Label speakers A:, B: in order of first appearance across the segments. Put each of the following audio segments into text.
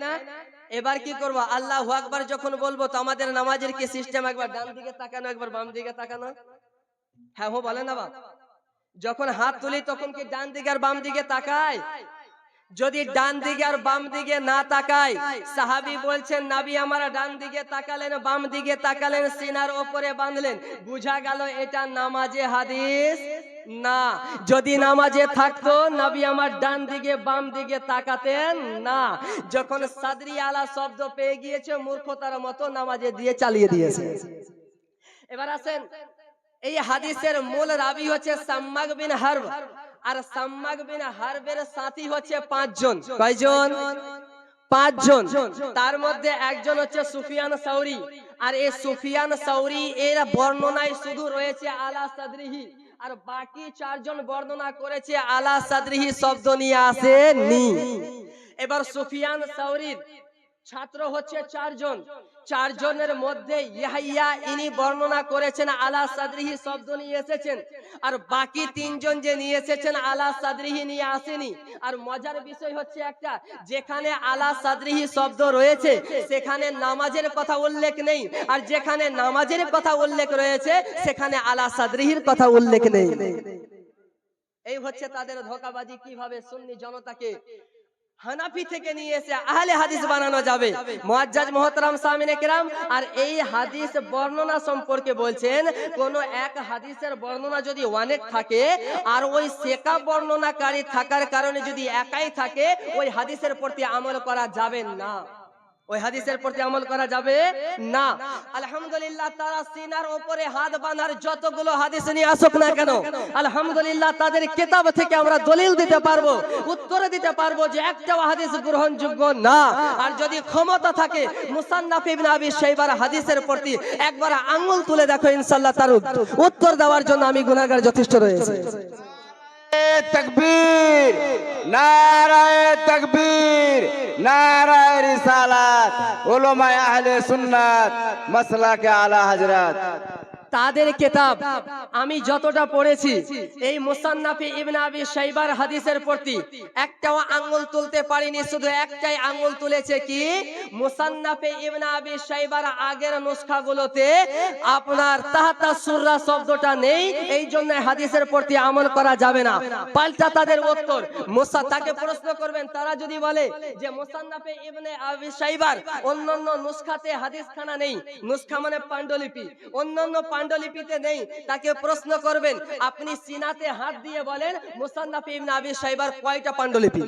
A: না? এবার কি করব? আল্লাহু আকবার যখন বলবো তো আমাদের নামাজের কি সিস্টেম, একবার ডান দিকে তাকানো একবার বাম দিকে তাকানো? হ্যাঁ হো বলে না বাপ? যখন হাত তুলি তখন কি ডান দিকে আর বাম দিকে তাকাই? যদি ডান দিকে আর বাম দিকে না তাকাই, সাহাবী বলছেন নবী আমার ডান দিকে তাকালেন, বাম দিকে তাকালেন, সিনার উপরে বাঁধলেন, বুঝা গেল এটা নামাজে হাদিস না। যদি নামাজে থাকতো নবী আমার ডান দিকে বাম দিকে তাকাতেন না। যখন সাদরি আলা শব্দ পেয়ে গিয়েছে মূর্খতার মতো নামাজে দিয়ে চালিয়ে দিয়েছে। এবার আসেন, এই হাদিসের মূল রাবি হচ্ছে সাম্মাক বিন হারব, আর সাম্মাক বিন হারবের সাথী হচ্ছে 5 জন। কয়জন? 5 জন। তার মধ্যে একজন হচ্ছে সুফিয়ান সাউরি, আর এই সুফিয়ান সাউরি এর বর্ণনায় শুধু রয়েছে আলা সাদরিহি, আর বাকি 4 জন বর্ণনা করেছে আলা সাদরিহি শব্দ নিয়ে আসেনি। এবার সুফিয়ান সাউরির ছাত্র হচ্ছে 4 জন। 4 জনের মধ্যে ইয়াহইয়া ইনি বর্ণনা করেছেন আলা সাদরিহি শব্দ নিয়ে এসেছেন, আর বাকি 3 জন যে নিয়ে এসেছেন আলা সাদরিহি নিয়ে আসেনি। আর মজার বিষয় হচ্ছে একটা, যেখানে আলা সাদরিহি শব্দ রয়েছে সেখানে নামাজের কথা উল্লেখ নেই, আর যেখানে নামাজের কথা উল্লেখ রয়েছে সেখানে আলা সাদরিহির কথা উল্লেখ নেই। এই হচ্ছে তাদের ধোঁকাবাজি। কিভাবে সুন্নি জনতাকে হানাফি থেকে নিয়ে এসে আহলে হাদিস বানানো যাবে। মুআজ্জাজ মুহতারাম সামিনে কিরাম, আর এই হাদিস বর্ণনা সম্পর্কে বলছেন, কোন এক হাদিসের বর্ণনা যদি অনেক থাকে আর ওই সেকা বর্ণনাকারী থাকার কারণে যদি একাই থাকে, ওই হাদিসের প্রতি আমল করা যাবে না। ওই হাদিসের প্রতি আমল করা যাবে না। আলহামদুলিল্লাহ, তারা সিনার উপরে হাত বাঁধার যতগুলো হাদিস নিয়ে আসুক না কেন, আলহামদুলিল্লাহ তাদের কিতাব থেকে আমরা দলিল দিতে পারবো, উত্তর দিতে পারবো যে একটাও হাদিস গ্রহণযোগ্য না। আর যদি ক্ষমতা থাকে মুসান্নাফ ইবনে আবি শাইবার হাদিসের প্রতি একবার আঙ্গুল তুলে দেখো, ইনশাআল্লাহ তার উত্তর দেওয়ার জন্য আমি গুনাহগার যথেষ্ট রয়েছে।
B: तकबीर, नाराए तकबीर, नाराए रिसालत, उलमा अहले सुन्नत, मसला के आला हजरत।
A: তাদের কিতাব আমি যতটা পড়েছি, এই মুসান্নাফে ইবনে আবি শাইবার হাদিসের প্রতি একটাও আঙ্গুল তুলতে পারিনি। শুধু একটাই আঙ্গুল তুলেছে কি, মুসান্নাফে ইবনে আবি শাইবার আগের নুসখাগুলোতে আপনার তাহতা সুররা শব্দটা নেই, এই জন্য হাদিসের প্রতি আমল করা যাবে না। পাল্টা তাদের উত্তর, তাকে প্রশ্ন করবেন, তারা যদি বলে যে মুসান্নাফে ইবনে আবি শাইবার অন্যান্য নুসখাতে হাদিসখানা নেই, নুসখা মানে পাণ্ডুলিপি, অন্যান্য পাণ্ডুলিপিতে নেই, তাকে প্রশ্ন করবেন আপনি সিনাতে হাত দিয়ে বলেন মুসান্নাফ ইবনে আবি শাইবার কয়টা পাণ্ডুলিপি,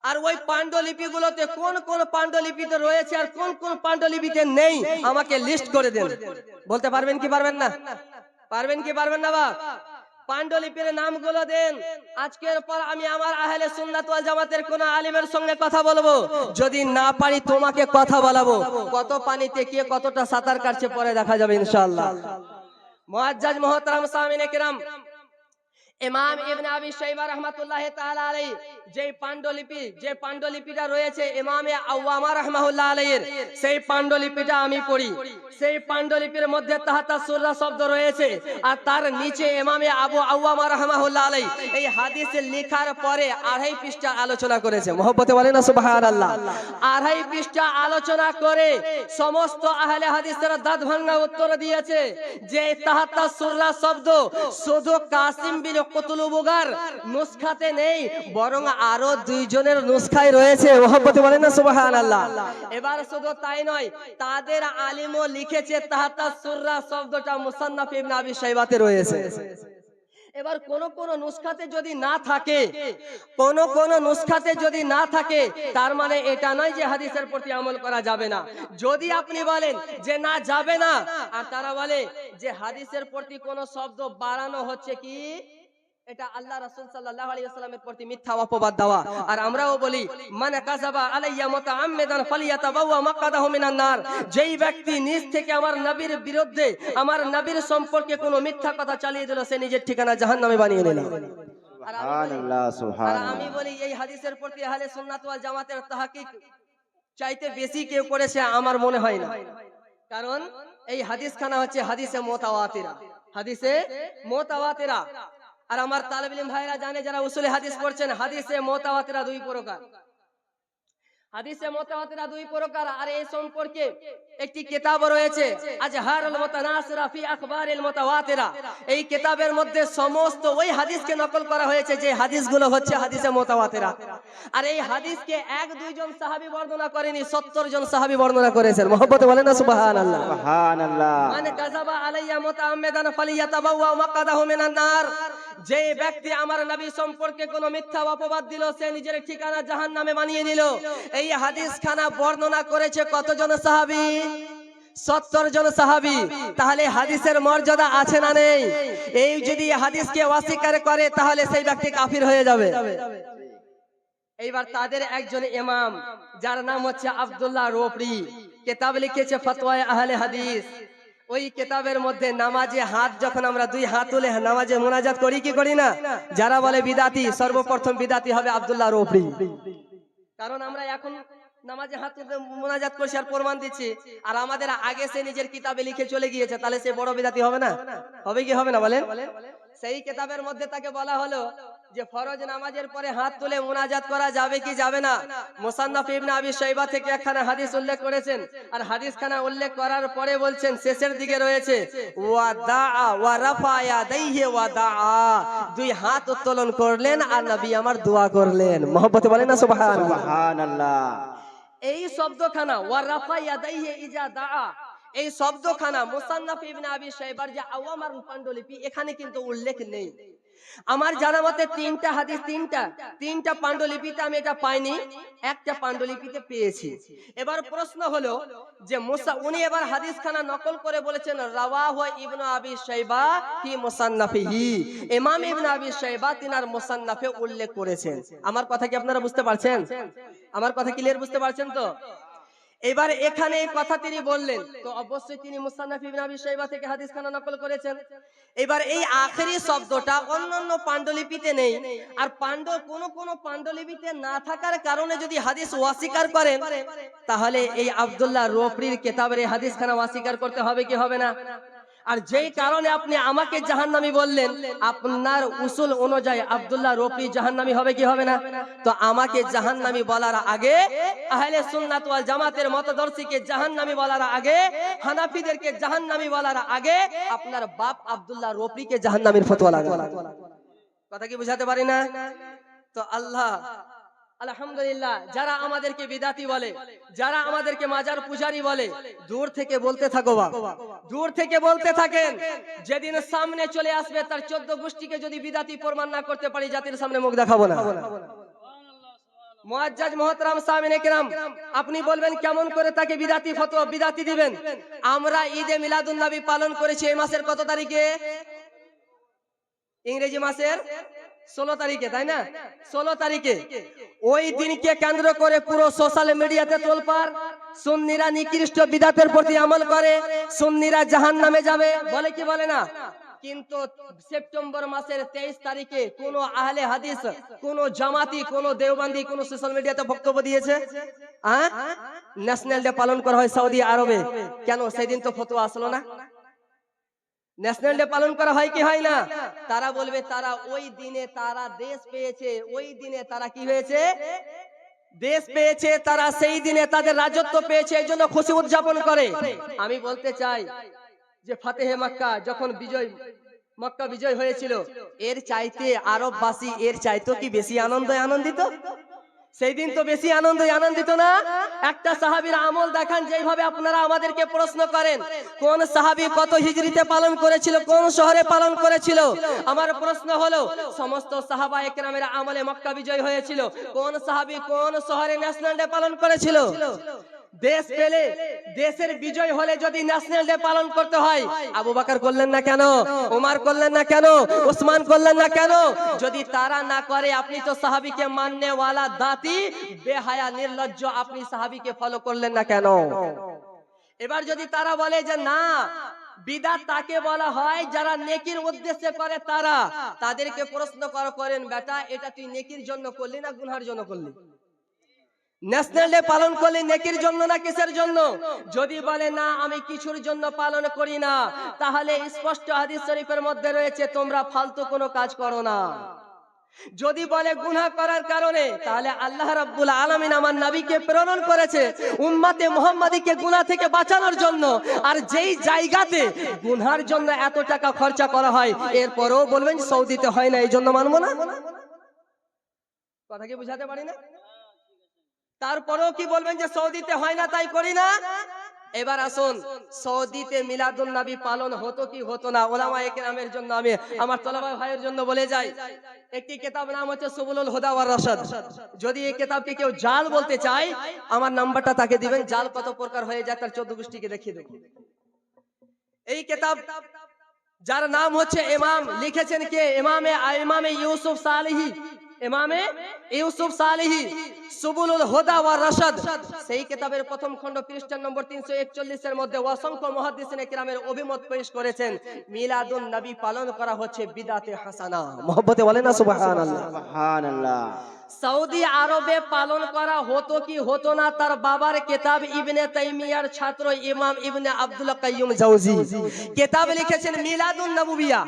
A: আর ওই পাণ্ডুলিপিগুলোতে কোন কোন পাণ্ডুলিপিতে রয়েছে আর কোন কোন পাণ্ডুলিপিতে নেই, আমাকে লিস্ট করে দেন। বলতে পারবেন কি পারবেন না? পারবেন কি পারবেন না বাপ? পাণ্ডুলিপির নামগুলো দেন। আজকের পর আমি আমার আহলে সুন্নাত ওয়াল জামাতের কোন আলিমের সঙ্গে কথা বলবো, যদি না পারি তোমাকে কথা বলাবো। কত পানিতে কে কতটা সাঁতার কাটছে পরে দেখা যাবে ইনশাআল্লাহ। মুআজ্জাজ মুহতারাম সামিনে কিরাম, ইমাম ইবনে আবি শাইবা রাহমাতুল্লাহি তাআলা আলাইহি যে পাণ্ডুলিপিটা রয়েছে ইমামে আওয়ামা রাহমাহুল্লাহ আলাইহির, সেই পাণ্ডুলিপিটা আমি পড়ি। সেই পাণ্ডুলিপির মধ্যে তাহতা সুররা শব্দ রয়েছে, আর তার নিচে ইমামে আবু আওয়ামা রাহমাহুল্লাহ আলাইহি এই হাদিস লেখার পরে 2.5 পৃষ্ঠা আলোচনা করেছে। মহব্বতে বলেন না সুবহানাল্লাহ। 2.5 পৃষ্ঠা আলোচনা করে সমস্ত আহলে হাদিসের দাঁত ভাঙা উত্তর দিয়েছে যে তাহতা সুররা শব্দ শুধু কাসিম বিন কুতুলুবুগার নুসখাতে নেই, বরং আরো 2 জনের নুসখায় রয়েছে। মহব্বতে বলেন না সুবহানাল্লাহ। এবার শুধু তাই নয়, তাদের আলিমও লিখেছে তাহতা সুররা শব্দটা মুসান্নাফ ইবনে আবি শাইবাতে রয়েছে। এবার কোন কোন নুসখাতে যদি না থাকে, কোন কোন নুসখাতে যদি না থাকে, তার মানে এটা নয় যে হাদিসের প্রতি আমল করা যাবে না। যদি আপনি বলেন যে না যাবে না, আর তারা বলে যে হাদিসের প্রতি কোন শব্দ বাড়ানো হচ্ছে কি, এটা আল্লাহ রাসূল সাল্লাল্লাহু আলাইহি ওয়াসাল্লামের প্রতি মিথ্যা অপবাদ দেওয়া। আর আমরাও বলি মান কাযাবা আলাইয়া মুতাআম্মিদান ফালিয়াতাবাওয়া মাকআদাহু মিনান নার, যেই ব্যক্তি নিজ থেকে আমার নবীর বিরুদ্ধে, আমার নবীর সম্পর্কে কোনো মিথ্যা কথা চালিয়ে দিল, সে নিজের ঠিকানা জাহান্নামে বানিয়ে নিল।
B: সুবহানাল্লাহ, সুবহানাল্লাহ।
A: আমি বলি এই হাদিসের প্রতি আহলে সুন্নাত ওয়াল জামাতের তাহকিক চাইতে বেশি কেউ করেছে আমার মনে হয় না। কারণ এই হাদিসখানা হচ্ছে হাদিসে মুতাওয়াতিরা, হাদিসে মুতাওয়াতিরা। আর আমার তালিব ইলম ভাইরা জানে, যারা উসুলে হাদিস পড়ছেন, হাদিসে মুতাওয়াতিরা 2 প্রকার। হাদিসে মুতাওয়াতিরা দুই প্রকার, আর এই সম্পর্কে একটি কিতাব রয়েছে আজহারুল মুতানাসিরা ফি আখবারিল মুতাওয়াতিরা। এই কিতাবের মধ্যে সমস্ত ওই হাদিসকে নকল করা হয়েছে যে হাদিসগুলো হচ্ছে হাদিসে মুতাওয়াতিরা। আর এই হাদিসকে এক দুইজন সাহাবী বর্ণনা করেনি, 70 জন সাহাবী বর্ণনা করেছেন। মহব্বতে বলেন না সুবহানাল্লাহ।
B: সুবহানাল্লাহ।
A: মান কাযাবা আলাইয়া মুতাআম্মিদান ফালিয়াতাবাওয়া মাকআদাহু মিনান নার। যে ব্যক্তি আমার নবী সম্পর্কে কোনো মিথ্যা অপবাদ দিল, সে নিজের ঠিকানা জাহান্নামে বানিয়ে নিল। এই হাদিস খানা বর্ণনা করেছে কতজন সাহাবী? 70 জন সাহাবী। তাহলে হাদিসের মর্যাদা আছে না নেই? এই যদি হাদিসকে অস্বীকার করে তাহলে সেই ব্যক্তি কাফির হয়ে যাবে। এইবার তাদের একজন ইমাম যার নাম হচ্ছে আব্দুল্লাহ রোপরি, কিতাব লিখেছে ফতওয়ায়ে আহলে হাদিস। ওই কিতাবের মধ্যে নামাজে হাত যখন আমরা দুই হাত তুলে নামাজে মুনাজাত করি কি করি না, যারা বলে বিদাতি, সর্বপ্রথম বিদাতি হবে আব্দুল্লাহ রোপরি। কারণ আমরা এখন নামাজে হাত তুলে মুনাজাত করছি আর প্রমাণ দিচ্ছি, আর আমাদের আগে সে নিজের কিতাবে লিখে চলে গিয়েছে, তাহলে সে বড় বিদাতি হবে না? হবে কি হবে না বলেন? সেই কিতাবের মধ্যে তাকে বলা হলো যে ফরজ নামাজের পরে হাত তুলে মুনাজাত করা যাবে কি যাবে না। মুসান্নাফ ইবনে আবি শাইবা থেকে একখানা হাদিস উল্লেখ করেছেন, আর হাদিসখানা উল্লেখ করার পরে বলছেন শেষের দিকে রয়েছে ওয়া দাআ ওয়া রাফা ইয়াদাইহি ওয়া দাআ, দুই হাত উত্তোলন করলেন আর নবী আমার দোয়া করলেন। মহব্বতে বলেন না সুবহানাল্লাহ।
B: সুবহানাল্লাহ।
A: এই শব্দখানা ওয়া রাফা ইয়াদাইহি ইজা দাআ, এই শব্দখানা মুসান্নাফ ইবনে আবি শাইবার যে আওয়ামার পাণ্ডুলিপি এখানে কিন্তু উল্লেখ নেই। আমার জানা মতে তিনটা হাদিস, তিনটা পাণ্ডুলিপিতে আমি এটা পাইনি, একটা পাণ্ডুলিপিতে পেয়েছি। এবার প্রশ্ন হলো যে উনি এবার হাদিসখানা নকল করে বলেছেন রাওয়াহু ইবনে আবি শাইবা ফি মুসান্নাফিহি, ইমাম ইবনে আবি শাইবা তিনার মুসান্নাফে উল্লেখ করেছেন। আমার কথা কি আপনারা বুঝতে পারছেন? আমার কথা ক্লিয়ার বুঝতে পারছেন তো? এবার এখানে এই কথা তিনি বললেন, তো অবশ্যই তিনি মুসান্নাফ ইবনে আবি শাইবা থেকে হাদিসখানা নকল করেছেন। এবার এই আখেরি শব্দটা অন্যান্য পাণ্ডুলিপিতে নেই, আর কোন পাণ্ডুলিপিতে না থাকার কারণে যদি হাদিস অস্বীকার করেন, তাহলে এই আব্দুল্লাহ রোপরির কিতাবের এই হাদিসখানা অস্বীকার করতে হবে কি হবে না? আর যেই কারণে আপনি আমাকে জাহান্নামী বললেন, আপনার উসুল অনুযায়ী আব্দুল্লাহ রোপরি জাহান্নামী হবে কি হবে না? তো আমাকে জাহান্নামী বলার আগে, আহলে সুন্নাত ওয়াল জামাতের মতদর্শীকে জাহান্নামী বলার আগে, হানাফিদেরকে জাহান্নামী বলার আগে আপনার বাপ আব্দুল্লাহ রোপরিকে জাহান্নামীর ফতোয়া লাগান। কথা কি বুঝাতে পারি না? তো আলহামদুলিল্লাহ, যারা আমাদেরকে বিদাতি বলে, যারা আমাদেরকে মাজার পূজারি বলে, দূর থেকে বলতে থাকো বাবা, দূর থেকে বলতে থাকেন। যেদিন সামনে চলে আসবে তার 14 গোষ্ঠীকে যদি বিদাতি প্রমাণ না করতে পারি, জাতির সামনে মুখ দেখাবো না। মুআজ্জাজ মুহতারাম সামিনে কিরাম, আপনি বলবেন কেমন করে তাকে বিদাতি ফতোয়া বিদাতি দিবেন? আমরা ঈদে মিলাদুন নবী পালন করেছি এই মাসের কত তারিখে? ইংরেজি মাসের 16 তারিখে, তাই না? 16 তারিখে। ওই দিনকে কেন্দ্র করে পুরো সোশ্যাল মিডিয়াতে তোলপাড়, সুন্নিরা নিকৃষ্ট বিদাতের প্রতি আমল করে, সুন্নিরা জাহান্নামে যাবে বলে কি বলে না? কিন্তু সেপ্টেম্বর মাসের 23 তারিখে কোন আহলে হাদিস, কোন জামাতি, কোন দেওবন্দি কোন সোশ্যাল মিডিয়াতে বক্তব্য দিয়েছে? ন্যাশনাল ডে পালন করা হয় সৌদি আরবে, কেন সেদিন তো ফতোয়া আসলো না? ন্যাশনাল ডে পালন করা হয় কি হয় না? তারা বলবে তারা ওই দিনে তারা দেশ পেয়েছে, ওই দিনে তারা কি হয়েছে? দেশ পেয়েছে, তারা সেই দিনে তাদের রাজত্ব পেয়েছে, এই জন্য খুশি উদযাপন করে। আমি বলতে চাই যে ফাতেহে মক্কা যখন মক্কা বিজয় হয়েছিল, এর চাইতে আরববাসী এর চাইতে কি বেশি আনন্দিত? সেই দিন তো বেশি আনন্দিত না? একটা সাহাবীর আমল দেখান যেভাবে আপনারা আমাদেরকে প্রশ্ন করেন, কোন সাহাবী কত হিজরিতে পালন করেছিল, কোন শহরে পালন করেছিল? আমার প্রশ্ন হলো সমস্ত সাহাবা একরামের আমলে মক্কা বিজয় হয়েছিল, কোন সাহাবী কোন শহরে ন্যাশনাল ডে পালন করেছিল? দেশ পেলে, দেশের বিজয় হলে যদি ন্যাশনাল ডে পালন করতে হয়, আবু বকর করলেন না কেন? ওমর করলেন না কেন? উসমান করলেন না কেন? যদি তারা না করে, আপনি তো সাহাবীকে মাননে ওয়ালা দাতি বেহায়া নির্লজ্জ, আপনি সাহাবীকে ফলো করলেন না কেন? এবার যদি তারা বলে যে না, বিদআত তাকে বলা হয় যারা নেকির উদ্দেশ্যে করে, তাদেরকে প্রশ্ন করেন, বেটা এটা তুই নেকির জন্য করলি না গুনাহের জন্য করলি? ন্যাশনাল ডে পালন করলে নেকির জন্য না কিসের জন্য? যদি বলে না আমি কিছুর জন্য পালন করি না, তাহলে স্পষ্ট হাদিস শরীফের মধ্যে রয়েছে তোমরা ফালতু কোনো কাজ করো না। যদি বলে গুনাহ করার কারণে, তাহলে আল্লাহ রাব্বুল আলামিন আমার নবীকে প্রেরণ করেছে উম্মতে মুহাম্মাদীকে গুনাহ থেকে বাঁচানোর জন্য। আর যেই জায়গাতে গুনার জন্য এত টাকা খরচা করা হয়, এরপরেও বলবেন সৌদিতে হয় না, এই জন্য মানবো না। কথা কি বুঝাতে পারি না? তারপরেও কি বলবেন যে সৌদিতে হয় না তাই করি না? এবার আসুন, সৌদিতে মিলাদুন নবী পালন হতো কি হতো না, ওলামায়ে কেরামের জন্য আমি আমার তলবা ভাইয়ের জন্য বলে যাই। একটি কিতাব নাম হচ্ছে সুবুলুল হুদা ওয়ার রাশাদ। যদি এই কিতাবকে কেউ জাল বলতে চায়, আমার নাম্বারটা তাকে দিবেন। জাল কত প্রকার হয়ে যায় তার 14 গোষ্ঠীকে দেখিয়ে দেব। এই কিতাব যার নাম হচ্ছে ইমাম, লিখেছেন কে? ইমামে ইউসুফ সালেহি, ইমামে ইউসুফ সালেহি, সুবুলুল হুদা ওয়ার রাশাদ। সেই কিতাবের প্রথম খণ্ড পৃষ্ঠা নম্বর 341 এর মধ্যে অসংখ্য মুহাদ্দিসিনে কিরামের অভিমত পেশ করেছেন মিলাদুন নবী পালন করা হচ্ছে বিদআতে হাসানা। মহব্বতে বলেন না সুবহানাল্লাহ।
B: সুবহানাল্লাহ।
A: সৌদি আরবে পালন করা হতো কি হতো না, তার বাবার কিতাব ইবনে তাইমিয়ার ছাত্র ইমাম ইবনে আব্দুল কাইয়ুম জাওজি কিতাব লিখেছেন মিলাদুন নবুবিয়া।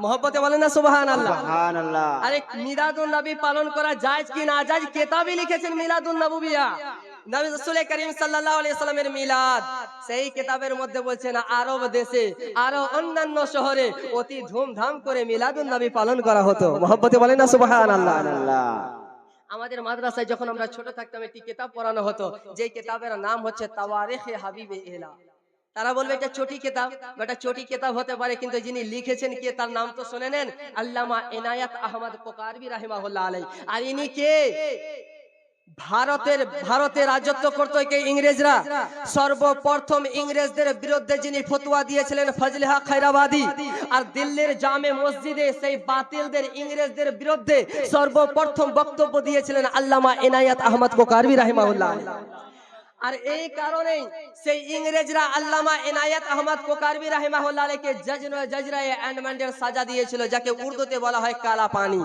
A: মহব্বতে বলেন না সুবহানাল্লাহ।
B: সুবহানাল্লাহ।
A: আরে মিলাদুন নবী পালন করা জায়েজ কি না জায়েজ, কিতাবই লিখেছেন মিলাদুন নবুবিয়া। নবী রাসূল করিম সাল্লাল্লাহু আলাইহি সাল্লামের মিলাদ, সেই কিতাবের মধ্যে বলছেন আরব দেশে আরো অন্যান্য শহরে অতি ধুমধাম করে মিলাদুন নবী পালন করা হতো। মহব্বতে বলেন না সুবহানাল্লাহ। আমাদের মাদ্রাসায় যখন আমরা ছোট থাকতাম একটি কিতাব পড়ানো হতো, যে কিতাবের নাম হচ্ছে তাওয়ারিখে হাবিবে এলা। তারা বলবে এটা ছোটি কিতাব, এটা ছোটি কিতাব হতে পারে, কিন্তু যিনি লিখেছেন কে তার নাম তো শুনে নেন, আল্লামা ইনায়াত আহমদ কোকারবি রাহিমাহুল্লাহ আলাইহি। আর ইনি কে? ভারতে রাজত্ব করতো কে? ইংরেজরা। সর্বপ্রথম ইংরেজদের বিরুদ্ধে যিনি ফতোয়া দিয়েছিলেন ফজলে হক খায়রাবাদী। আর দিল্লির জামে মসজিদে সেই বাতিলদের ইংরেজদের বিরুদ্ধে সর্বপ্রথম বক্তব্য দিয়েছিলেন আল্লামা ইনায়াত আহমদ কোকারবি রাহিমাহুল্লাহ আলাইহি। আর এই কারণেই সেই ইংরেজরা আল্লামা ইনায়াত আহমদ কোকারবি রাহিমাহুল্লাহ আলাইহিকে জজরায়ে অ্যান্ডমেন্টের সাজা দিয়েছিল, যাকে উর্দুতে বলা হয় কালা পানি।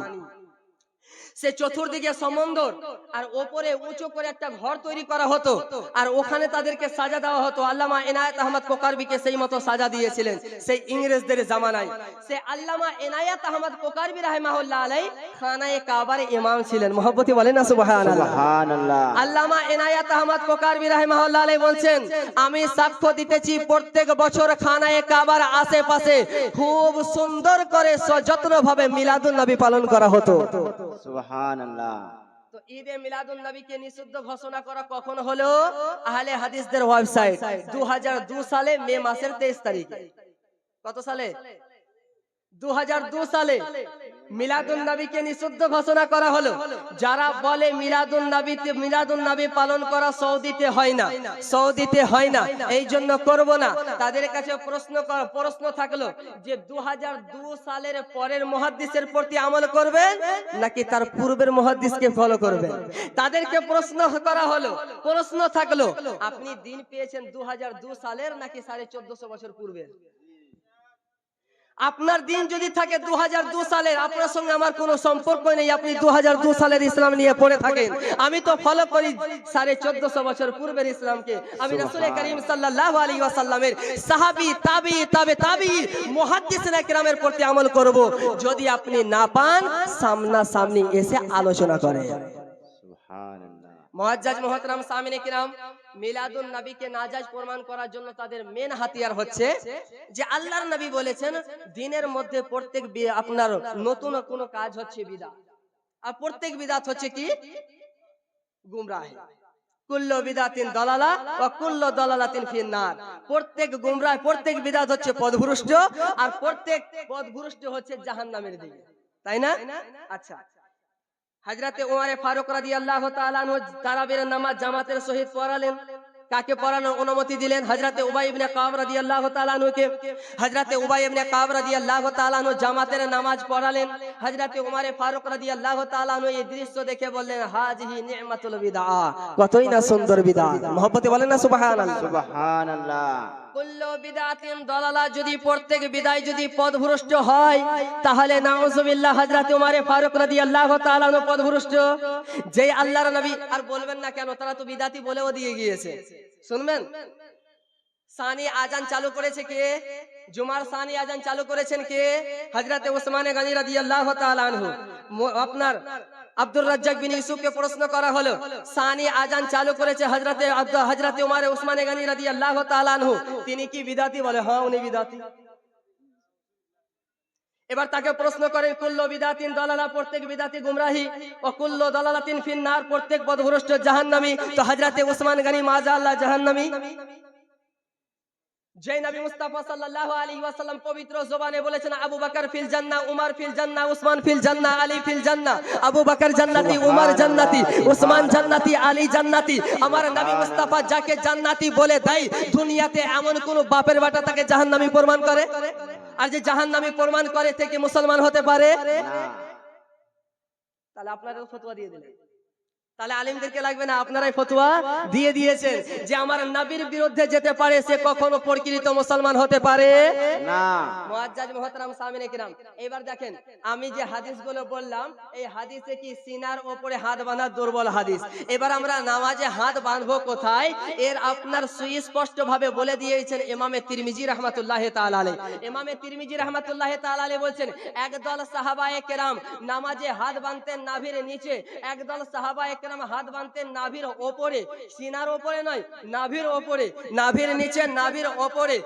A: সে চতুর্দিকে সমুদ্র আর ওপরে উঁচু করে একটা ঘর তৈরি করা হতো, আর ওখানে তাদেরকে সাজা দেওয়া হতো। আল্লামা ইনায়াত আহমদ কোকারবিকে সেই মতো সাজা দিয়েছিলেন সেই ইংরেজদের জামানায়। সে আল্লামা ইনায়াত আহমদ কোকারবি রাহিমাহুল্লাহ আলাইহি খানায়ে কাবার ইমাম ছিলেন। মহব্বতে বলেন না সুবহানাল্লাহ।
B: সুবহানাল্লাহ।
A: আল্লামা ইনায়াত আহমদ কোকারবি রাহিমাহুল্লাহ আলাইহি বলছেন, আমি সাক্ষ্য দিতেছি প্রত্যেক বছর খানায়ে কাবার আশেপাশে খুব সুন্দর করে সযত্নভাবে মিলাদুন নবী পালন করা হতো।
B: সুবহানাল্লাহ।
A: তো ঈদে মিলাদুন নবীকে নিষিদ্ধ ঘোষণা করা কখন হলো? আহলে হাদিসদের ওয়েবসাইট 2002 সালে মে মাসের 23 তারিখে। কত সালে? 2002 সালে মিলাদুন নবীকে নিষিদ্ধ ঘোষণা করা হলো। যারা বলে মিলাদুন নবী পালন করা সৌদিতে হয় না, সৌদিতে হয় না, এই জন্য করব না, তাদের কাছে প্রশ্ন থাকলো যে 2002 সালের পরের মুহাদ্দিসের প্রতি আমল করবেন নাকি তার পূর্বের মুহাদ্দিসকে ফলো করবেন? তাদেরকে প্রশ্ন করা হলো, প্রশ্ন থাকলো আপনি দিন পেয়েছেন 2002 সালের নাকি 1450 বছর পূর্বের? আপনার দিন যদি থাকে 2002 সালের, আপনার সঙ্গে আমার কোনো সম্পর্ক নেই। আপনি 2002 সালের ইসলাম নিয়ে পড়ে থাকেন, আমি তো ফলো করি 1450 বছর পূর্বের ইসলামকে। আমি রাসূল করিম সাল্লাল্লাহু আলাইহি ওয়াসাল্লামের সাহাবী, তাবী, তাবে তাবী, মুহাদ্দিসিনে কিরামের প্রতি আমল করব। যদি আপনি না পান, সামনাসামনি এসে আলোচনা করেন।
B: সুবহানাল্লাহ।
A: মুআজ্জাজ মুহতারাম সামিনে কিরাম, মিলাদুন নবীকে নাজায়েজ প্রমাণ করার জন্য তাদের মেন হাতিয়ার হচ্ছে যে আল্লাহর নবী বলেছেন দিনের মধ্যে প্রত্যেক আপনার নতুন কোনো কাজ হচ্ছে বিদআত, আর প্রত্যেক বিদআত হচ্ছে কি? গুমরাহি। কুল্লু বিদআতিন দালালা ওয়া কুল্লু দালালাতিন ফিন্নার। প্রত্যেক গুমরাহ, প্রত্যেক বিদআত হচ্ছে পথভ্রষ্ট, আর প্রত্যেক পথভ্রষ্ট হচ্ছে জাহান্নামের দিকে, তাই না? আচ্ছা, হযরতে উমরে ফারুক রাদিয়াল্লাহু তাআলা আনহু তারাবির নামাজ জামাতের সহিত পড়ালেন। কাকে পড়ানোর অনুমতি দিলেন? হযরতে উবাই ইবনে কাব রাদিয়াল্লাহু তাআলা আনহুকে। হযরতে উবাই ইবনে কাব রাদিয়াল্লাহু তাআলা আনহু জামাতের নামাজ পড়ালেন। হযরতে উমরে ফারুক রাদিয়াল্লাহু তাআলা আনহু এই দৃশ্য দেখে বললেন, হাজিহি নি'মাতুল বিদআ, কতই না সুন্দর বিদআত। মহব্বতে বলেন না সুবহানাল্লাহ।
B: সুবহানাল্লাহ।
A: কুল্লু বিদআতিন দালালা, যদি প্রত্যেক বিদআত যদি পথভ্রষ্ট হয়, তাহলে নাউজুবিল্লাহ হযরতে উমরে ফারুক রাদিয়াল্লাহু তাআলা আনহু পথভ্রষ্ট। যেই আল্লাহর নবী, আর বলবেন না কেন, তারা তো বিদআতি বলেও দিয়ে গিয়েছে, শুনবেন সানি আজান চালু করেছে কে? জুমার সানি আজান চালু করেছেন কে? হযরত উসমান গনি রাদিয়াল্লাহু তাআলা আনহু। আপনার আব্দুর রাজ্জাক বিন ইউসুফকে প্রশ্ন করা হলো, সানি আজান চালু করেছে হযরত উমর উসমান গনি রাদিয়াল্লাহু তাআলা আনহু, তিনি কি বিদাতি? বলে হ্যাঁ, উনি বিদাতি। এবার তাকে প্রশ্ন করেন, কুল্লু বিদাতিন দালালা, প্রত্যেক বিদাতি গুমরাহি, ও কুল্লু দালালাতিন ফিন্নার, প্রত্যেক পথভ্রষ্ট জাহান্নামী। তো হযরত উসমান গনি মাযাআল্লাহ জাহান্নামী? যে নবী মুস্তাফা সাল্লাল্লাহু আলাইহি ওয়াসাল্লাম পবিত্র জবানে বলেছেন, আবু বকর ফিল জান্নাহ, উমর ফিল জান্নাহ, উসমান ফিল জান্নাহ, আলী ফিল জান্নাহ। আবু বকর জান্নাতি, উমর জান্নাতি, উসমান জান্নাতি, আলী জান্নাতি। আমার নবী মুস্তাফা যাকে জান্নাতি বলে দেয়, দুনিয়াতে এমন কোন বাপের বেটা তাকে জাহান্নামী প্রমাণ করে? আর যে জাহান্নামী প্রমাণ করে থেকে মুসলমান হতে পারে? তাহলে আপনারাও ফতোয়া দিয়ে দিলেন। তাহলে আলেমদেরকে লাগবে না, আপনারাই ফতোয়া দিয়ে দিয়েছেন যে আমার নবীর বিরুদ্ধে যেতে পারে, সে কখনো প্রকৃত মুসলমান হতে পারে
B: না।
A: মুআজ্জাজ মুহতারাম সামিনে কিরাম, এবার দেখেন আমি যে হাদিসগুলো বললাম, এই হাদিসে কি সিনার উপরে হাত বাঁধা দুর্বল হাদিস। এবার আমরা নামাজে হাত বাঁধবো কোথায়, এর আপনার সুস্পষ্ট ভাবে বলে দিয়েছেন ইমামে তিরমিজি রাহমাতুল্লাহি তাআলা আলাইহি। ইমামে তিরমিজি রাহমাতুল্লাহি তাআলা আলাইহি বলছেন, একদল সাহাবায়ে কেরাম নামাজে হাত বাঁধতেন নাভির নিচে, একদল সাহাবায়ে কেরাম হাত বাঁধতেন নাভির ওপরে, সিনার ওপরে নয়, নাভির ওপরে, নাভির নিচে, নাভির ওপরে।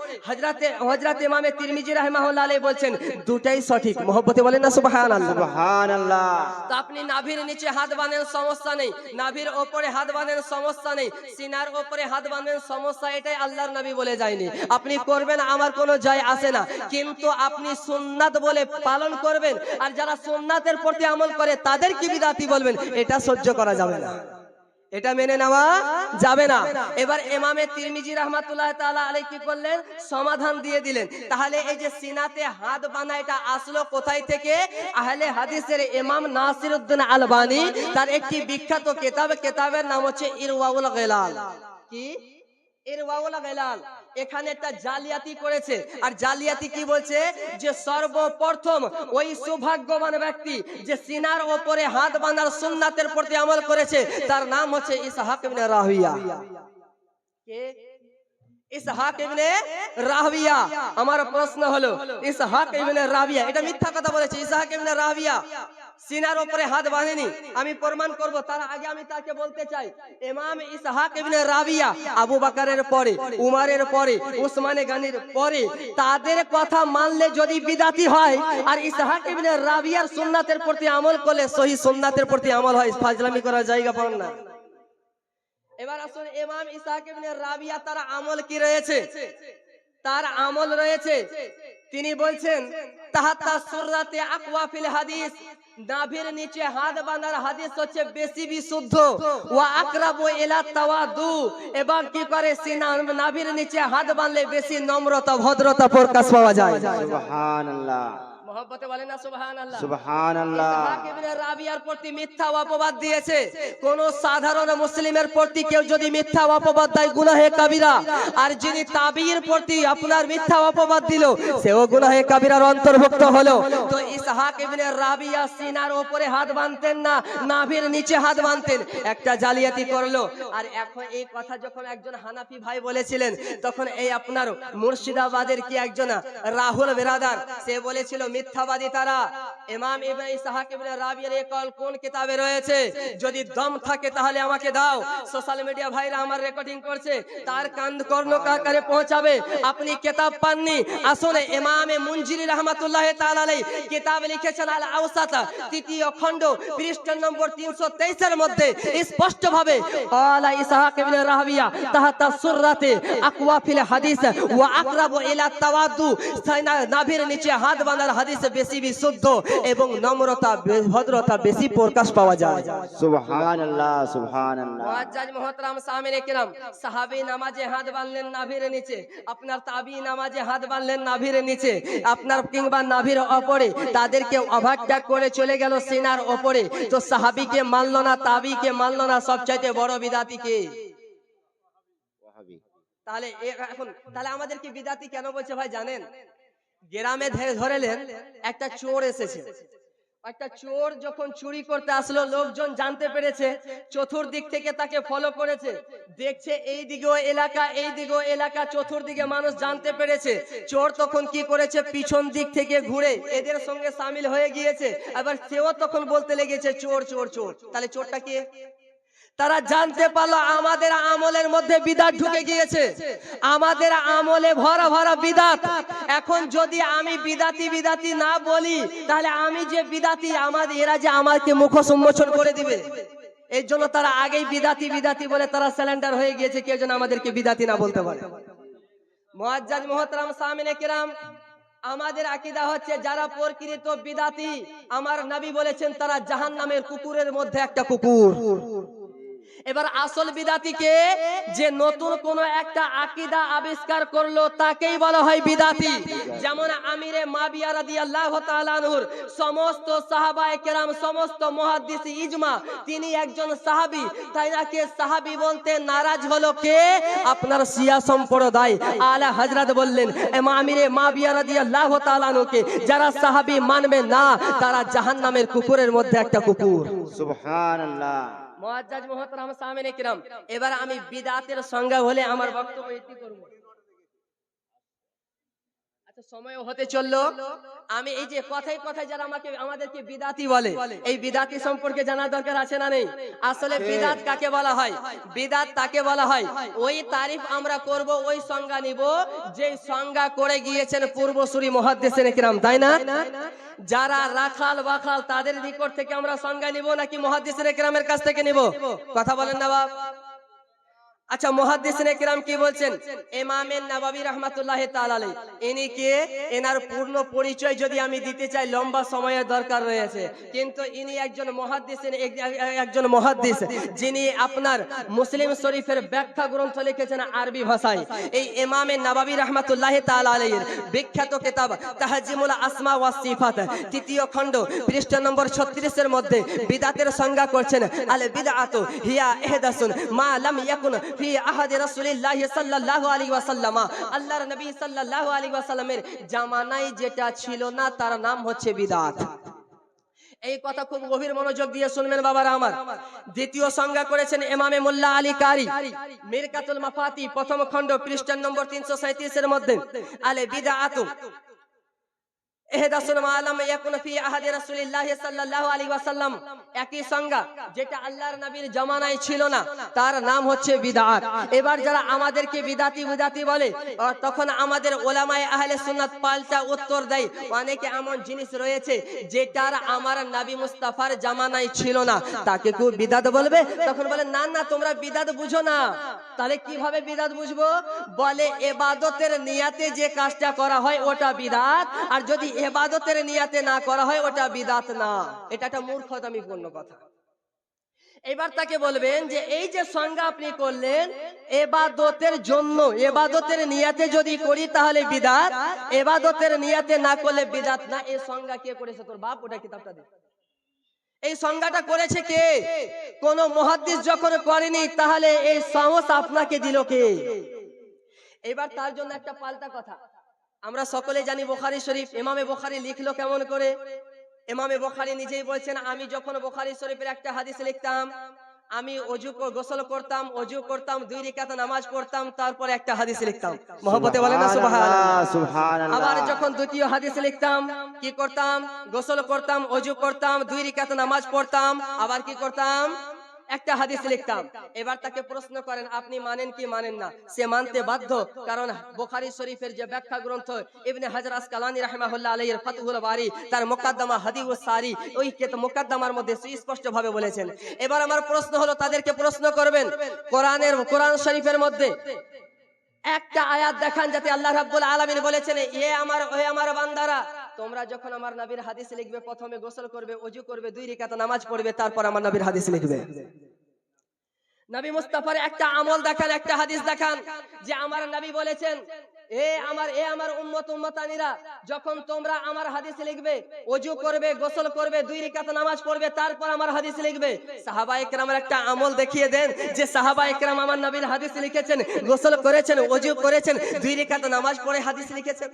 A: হযরত ইমামে তিরমিজি রাহিমাহুল্লাহ আলাইহি বলছেন দুটাই সঠিক। মহব্বতে বলেন না সুবহানাল্লাহ।
B: সুবহানাল্লাহ।
A: তো আপনি নাভির নিচে হাত বাঁধেন, সমস্যা নেই, নাভির ওপরে হাত বাঁধেন, সমস্যা নেই, সিনার ওপরে হাত বাঁধেন, সমস্যা, এটাই আল্লাহর নবী বলে যায়নি। আপনি করবেন, আমার কোনো যায় আসে না, কিন্তু আপনি সুন্নাত বলে পালন করবেন, আর যারা সুন্নাতের প্রতি আমল করে তাদের কি বিদাতি বলবেন, এটা সহ্য করা যাবে না, এটা মেনে নেওয়া যাবে না। এবার ইমামে তিরমিজি রাহমাতুল্লাহ তাআলা আলাইহি কি করলেন, সমাধান দিয়ে দিলেন। তাহলে এই যে সিনাতে হাত বাঁধা, এটা আসলো কোথায় থেকে? আহলে হাদিসের ইমাম নাসিরউদ্দিন আলবানী তার একটি বিখ্যাত কিতাবের নাম হচ্ছে ইরওয়াউল গিলাল। কি? ইরওয়াউল গিলাল। এখানে একটা জালিয়াতি করেছে, আর জালিয়াতি কি বলছে, যে সর্বপ্রথম ওই সৌভাগ্যবান ব্যক্তি যে সিনার উপরে হাত বাঁধার সুন্নাতের প্রতি আমল করেছে, তার নাম হচ্ছে ইসহাক ইবনে রাহওয়িয়া। কে? ইসহাক ইবনে রাহওয়িয়া। আমার প্রশ্ন হলো, ইসহাক ইবনে রাহওয়িয়া এটা মিথ্যা কথা বলেছে। ইসহাক ইবনে রাহওয়িয়া সিনার উপরে হাত বাঁধেনি, আমি প্রমাণ করব। তার আগে আমি তাকে বলতে চাই, ইমাম ইসহাক ইবনে রাহওয়িয়া আবু বকরের পরে, উমরের পরে, উসমানে গনির পরে, তাদের কথা মানলে যদি বিদাতি হয়, আর ইসহাক ইবনে রাহওয়িয়ার সুন্নাতের প্রতি আমল করলে সহিহ সুন্নাতের প্রতি আমল হয়, ফাজলামি করার জায়গা পান না। এবার আসুন, ইমাম ইসহাক ইবনে রাহওয়িয়া তার আমল কি রয়েছে? তার আমল রয়েছে, তিনি বলছেন তাহাতা সুররাতে আকওয়া ফিল হাদিস, নাভির নিচে হাত বাঁধার হাদিস হচ্ছে বেশি বিশুদ্ধ, ওয়া আকরাবু ইলা তাওয়াদু, এবং কি করে সিনা নাভির নিচে হাত বাঁধলে বেশি নম্রতা ভদ্রতা প্রকাশ পাওয়া যায়।
B: সুবহানাল্লাহ।
A: মহব্বতে বলেন না সুবহানাল্লাহ।
B: সুবহানাল্লাহ।
A: ইসহাক ইবনে রাহওয়িয়ার প্রতি মিথ্যা অপবাদ দিয়েছে। কোন সাধারণ মুসলিমের প্রতি কেউ যদি মিথ্যা অপবাদ দেয়, গুনাহে কাবিরা, আর যিনি তাবিঈর প্রতি আপনার মিথ্যা অপবাদ দিল, সেও গুনাহে কাবিরার অন্তর্ভুক্ত হলো। তো ইসহাক ইবনে রাহওয়িয়া সিনার উপরে হাত বাঁধতেন না, নাভির নিচে হাত বাঁধতেন। একটা জালিয়াতি করলো। আর এখন এই কথা যখন একজন হানাফি ভাই বলেছিলেন, তখন এই আপনার মুর্শিদাবাদের কি একজন রাহুল বেরাদার, সে বলেছিল মিথ্যাবাদী তারা। ইমাম ইবনে ইসহাক ইবনে রাহওয়িয়ার এই কল কোন কিতাবে রয়েছে? যদি দম থাকে তাহলে আমাকে দাও। সোশ্যাল মিডিয়া ভাইরা আমার রেকর্ডিং করছে, তার কান কর্ণকারে পৌঁছাবে। আপনি কিতাব পাননি, আসলে ইমামে মুনজিরি রাহমাতুল্লাহি তাআলা আলাইহি কিতাব লিখেছেন আল আওসাত, তৃতীয় খণ্ড, পৃষ্ঠা নম্বর 323 এর মধ্যে স্পষ্ট ভাবে ক্বালা ইসহাক ইবনে রাহওয়িয়া তাহাতা সুররাতে আকওয়া ফিল হাদিস ওয়া আকরাবু ইলা তাওয়াদু, নাভির নিচে হাত বাঁধার হাদিস বেশি বিশুদ্ধ এবং নম্রতা ভদ্রতা বেশি প্রকাশ পাওয়া যায়।
B: সুবহানাল্লাহ। সুবহানাল্লাহ।
A: মুআজ্জাজ মুহতারাম সামিনে কিরাম, সাহাবী নামাজে হাত বাঁধলেন নাভির নিচে, আপনার তাবি নামাজে হাত বাঁধলেন নাভির নিচে, আপনার কিংবা নাভির উপরে, তাদেরকে ওভারটেক করে চলে গেল সিনার উপরে। তো সাহাবীকে মানলো না, তাবিকে মানলো না, সবচাইতে বড় বিদাতি কে?
B: ওয়াহাবি।
A: তাহলে এখন তাহলে আমাদেরকে বিদাতি কেন বলছে ভাই জানেন? গ্রামে ধরেলেন একটা চোর এসেছে, একটা চোর যখন চুরি করতে আসলো, লোকজন জানতে পেরেছে, চতুর্দিক থেকে তাকে ফলো করেছে, দেখছে এই দিকেও এলাকা, এই দিকেও এলাকা, চতুর্দিকে মানুষ জানতে পেরেছে। চোর তখন কি করেছে, পিছন দিক থেকে ঘুরে এদের সঙ্গে সামিল হয়ে গিয়েছে। আবার সেও তখন বলতে লেগেছে চোর চোর চোর। তাহলে চোরটা কে? তারা জানতে পারলো আমাদের আমলের মধ্যে বিদাত ঢুকে গিয়েছে, আমাদের আমলে ভরা ভরা বিদাত। এখন যদি আমি বিদাতি বিদাতি না বলি, তাহলে আমি যে বিদাতি, আমাদের এরা যে আমাকে মুখ সম্মোচন করে দিবে। এর জন্য তারা আগেই বিদাতি বিদাতি বলে তারা স্যালেন্ডার হয়ে গিয়েছে, কেউ যেন আমাদেরকে বিদাতি না বলতে পারে। মুআজ্জাজ মুহতারাম সামিনে কিরাম, আমাদের আকীদা হচ্ছে যারা প্রকৃত বিদাতি, আমার নবী বলেছেন তারা জাহান্নামের কুকুরের মধ্যে একটা কুকুর। এবার আসল বিদাতিকে, যে নতুন কোন একটা আকীদা আবিষ্কার করলো তাকেই বলা হয় বিদাতি। যেমন আমিরে মাবিয়া রাদিয়াল্লাহু তাআলা আনহুর সমস্ত সাহাবায়ে কেরাম, সমস্ত মুহাদ্দিস ইজমা, তিনি একজন সাহাবী, তাই নাকি সাহাবী বলতে নারাজ হলো কে? আপনার শিয়া সম্প্রদায়। আলা হযরত বললেন আমিরে মাবিয়া রাদিয়াল্লাহু তাআলা আনহুকে যারা সাহাবী মানবে না, তারা জাহান্নামের কুকুরের মধ্যে একটা কুকুর।
B: সুবহানাল্লাহ।
A: মুআজ্জাজ মুহতারাম সামিনে কিরাম, এবার আমি বিদাতের সংজ্ঞা বলে আমার বক্তব্য ইতি করব। আচ্ছা, সময় হতে চললো, আমি এই যে কথায় কথায় যারা আমাদেরকে বিদাতি বলে, এই বিদাতি সম্পর্কে জানার দরকার আছে না নেই? আসলে বিদাত কাকে বলা হয়? বিদাত তাকে বলা হয়, ওই তারিফ আমরা করব, ওই সংজ্ঞা নিব যে সংজ্ঞা করে গিয়েছেন পূর্বসূরি মুহাদ্দিসিনে কিরাম, তাই না? যারা রাখাল বাখাল তাদের নিকট থেকে আমরা সংজ্ঞা নিব নাকি মুহাদ্দিসিনে কিরামের কাছ থেকে নিব? কথা বলেন না বাপ। আচ্ছা, মুহাদ্দিসিনে কিরাম কি বলছেন? ইমামে নববী রাহমাতুল্লাহি তাআলা আলাইহি, ইনি কে? এনার পূর্ণ পরিচয় যদি আমি দিতে চাই লম্বা সময়ের দরকার রয়েছে, কিন্তু ইনি একজন মুহাদ্দিস, যিনি আপনার মুসলিম শরীফের ব্যাখ্যা গ্রন্থ লিখেছেন আরবি ভাষায়। এই ইমামে নববী রাহমাতুল্লাহি তাআলা আলাইহির বিখ্যাত কিতাব তাহজিমুল আসমা ওয়াস সিফাত, তৃতীয় খণ্ড, পৃষ্ঠা নম্বর 36 এর মধ্যে বিদাতের সংজ্ঞা করছেন, আল বিদআতু হিয়া ইহদাসুন মা লাম ইয়াকুন ফি আহাদি রাসূলিল্লাহি সাল্লাল্লাহু আলাইহি ওয়াসাল্লাম, আল্লাহর নবী সাল্লাল্লাহু আলাইহি ওয়াসাল্লামের জামানায় যেটা ছিল না তার নাম হচ্ছে বিদআত। এই কথা খুব গভীর মনোযোগ দিয়ে শুনবেন বাবারা আমার। দ্বিতীয় সংজ্ঞা করেছেন ইমামে মোল্লা আলী কারি, মিরকাতুল মাফাতি, প্রথম খণ্ড, পৃষ্ঠা নম্বর 337 এর মধ্যে, আল বিদআতু ইহদাসুন মা লাম ইয়াকুন ফি আহাদি রাসূলিল্লাহি সাল্লাল্লাহু আলাইহি ওয়াসাল্লাম, একই সংজ্ঞা, যেটা আল্লাহর নবীর জামানায় ছিল না তার নাম হচ্ছে বিদআত। এবার যারা আমাদেরকে বিদাতি বিদাতি বলে, তখন আমাদের উলামায়ে আহলে সুন্নাত পাল্টা উত্তর দেয়, অনেকে এমন জিনিস রয়েছে যেটার আমার নবী মুস্তাফার জামানায় ছিল না, তাকে কেউ বিদআত বলবে? তখন বলে না না, তোমরা বিদআত বুঝো না। তাহলে কিভাবে বিদআত বুঝবো? বলে ইবাদতের নিয়াতে যে কাজটা করা হয় ওটা বিদআত, আর যদি ইবাদতের নিয়াতে না করা হয় ওটা বিদআত না। এটা একটা মূর্খতামিপূর্ণ কথা। এবার তাকে বলবেন যে এই যে সংজ্ঞা আপনি করলেন, ইবাদতের জন্য, ইবাদতের নিয়াতে যদি করি তাহলে বিদআত, ইবাদতের নিয়াতে না করলে বিদআত না। এই সংজ্ঞা কে করেছে? তোর বাপ। ওটা কিতাবটা দে। এই সংজ্ঞাটা করেছে কে? কোন মুহাদ্দিস যখন করেনি, তাহলে এই সাহস আপনাকে দিল কে? এবার তার জন্য একটা পাল্টা কথা। আমরা সকলে জানি বুখারী শরীফ, ইমামে বুখারী লিখলো কেমন করে? ইমামে বুখারী নিজেই বলছেন, আমি যখন বুখারী শরীফের একটা হাদিস লিখতাম, আমি গোসল করতাম, ওযু করতাম, 2 রাকাত নামাজ পড়তাম, তারপর একটা হাদিস লিখতাম। মহব্বতে বলেন না সুবহানাল্লাহ, সুবহানাল্লাহ। আবার যখন দ্বিতীয় হাদিস লিখতাম, কি করতাম? গোসল করতাম, ওযু করতাম, 2 রাকাত নামাজ পড়তাম, আবার কি করতাম? একটা হাদিস লিখতাম। এবার তাকে প্রশ্ন করেন, আপনি মানেন কি মানেন না? সে মানতে বাধ্য, কারণ বুখারী শরীফের যে ব্যাখ্যা গ্রন্থ ইবনে হাজার আসকালানী রাহিমাহুল্লাহ আলাইহির ফাতহুল বারী, তার মুকাদ্দমা হাদিউস সারি, ওই মুকাদ্দমার মধ্যে সুস্পষ্ট ভাবে বলেছেন। এবার আমার প্রশ্ন হলো, তাদেরকে প্রশ্ন করবেন, কোরআন শরীফের মধ্যে একটা আয়াত দেখান যাতে আল্লাহ রাব্বুল আলামিন বলেছেন, এ আমার বান্দারা, তোমরা যখন আমার নবীর হাদিস লিখবে, প্রথমে গোসল করবে, ওযু করবে, 2 রাকাত নামাজ পড়বে, তারপর আমার নবীর হাদিস লিখবে। নবী মুস্তাফার একটা আমল দেখান, একটা হাদিস দেখান যে আমার নবী বলেছেন, এ আমার উম্মত উম্মতানিরা, যখন তোমরা আমার হাদিস লিখবে, ওযু করবে, গোসল করবে, 2 রাকাত নামাজ পড়বে, তারপর আমার হাদিস লিখবে। সাহাবায়ে কেরামের একটা আমল দেখিয়ে দেন যে সাহাবায়ে কেরাম আমার নবীর হাদিস লিখেছেন, গোসল করেছেন, ওযু করেছেন, 2 রাকাত নামাজ পড়ে হাদিস লিখেছেন।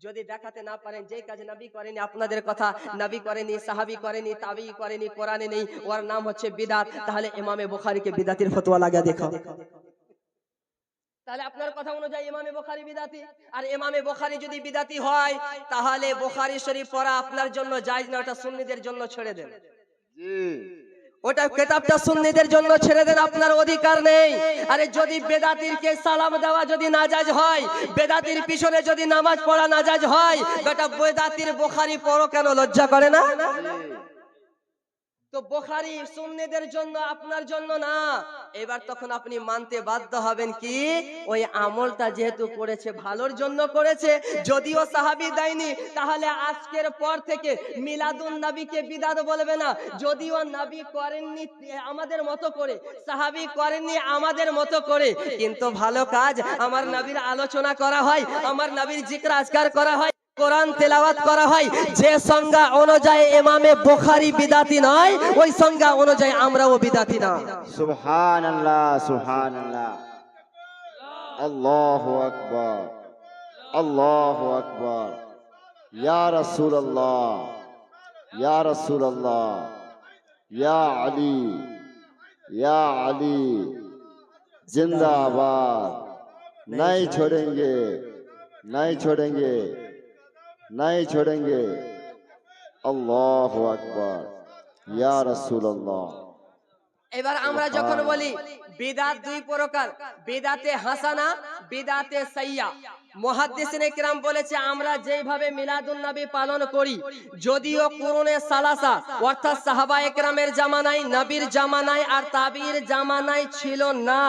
A: যদি দেখাতে না পারেন যে কাজ নবী করেনি, আপনাদের কথা নবী করেনি, সাহাবী করেনি, তাবী করেনি, কোরআনে নেই, ওর নাম হচ্ছে বিদআত, তাহলে ইমামে বুখারীকে বিদআতির ফতোয়া লাগা দেখাও। তাহলে আপনার কথা অনুযায়ী ইমামে বুখারী বিদআতি, আর ইমামে বুখারী যদি বিদআতি হয় তাহলে বুখারী শরীফ পড়া আপনার জন্য জায়েজ না, ওটা সুন্নিদের জন্য ছেড়ে দেন।
B: জি
A: ওটা কিতাবটা সুন্নিদের জন্য ছেড়ে দেন, আপনার অধিকার নেই। আরে যদি বেদাতিরকে সালাম দেওয়া যদি নাজায়েজ হয়, বেদাতির পিছনে যদি নামাজ পড়া নাজায়েজ হয়, ওটা বেদাতির বুখারী পড়ো কেন, লজ্জা করে না? তো বুখারী সুন্নিদের জন্য, আপনার জন্য না। এবার তখন আপনি মানতে বাধ্য হবেন কি ওই আমলটা যেহেতু করেছে ভালোর জন্য করেছে, যদিও সাহাবী দেয়নি, তাহলে আজকের পর থেকে মিলাদুন নবীকে বিদআত বলবে না। যদিও নবী করেননি আমাদের মতো করে, সাহাবী করেননি আমাদের মতো করে, কিন্তু ভালো কাজ আমার নবীর আলোচনা করা হয়, আমার নবীর জিকির আজকার করা হয়, কোরআন তেলাওয়াত করা হয়, যে সংজ্ঞা অনুযায়ী ইমামে বুখারী বিদআতি নয়, ওই সংজ্ঞা অনুযায়ী আমরাও বিদআতি না।
B: সুবহানাল্লাহ সুবহানাল্লাহ। আল্লাহু আকবার আল্লাহু আকবার। ইয়া রাসূলুল্লাহ ইয়া রাসূলুল্লাহ ইয়া আলী ইয়া আলী जिंदाबाद। नहीं छोड़ेंगे नहीं छोड़ेंगे नहीं छोड़ेंगे। अल्लाह अकबर या रसूल अल्लाह।
A: এবার আমরা যখন বলি বিদআত দুই প্রকার, বিদআতে হাসানা, বিদআতে সাইয়্যা, মুহাদ্দিসিনে কিরাম বলেছে আমরা যেভাবে মিলাদুন নবী পালন করি, যদিও কুরুনে সালাসা অর্থাৎ সাহাবায়ে কেরামের জামানায়, নবীর জামানায় আর তাবিঈর জামানায় ছিল না,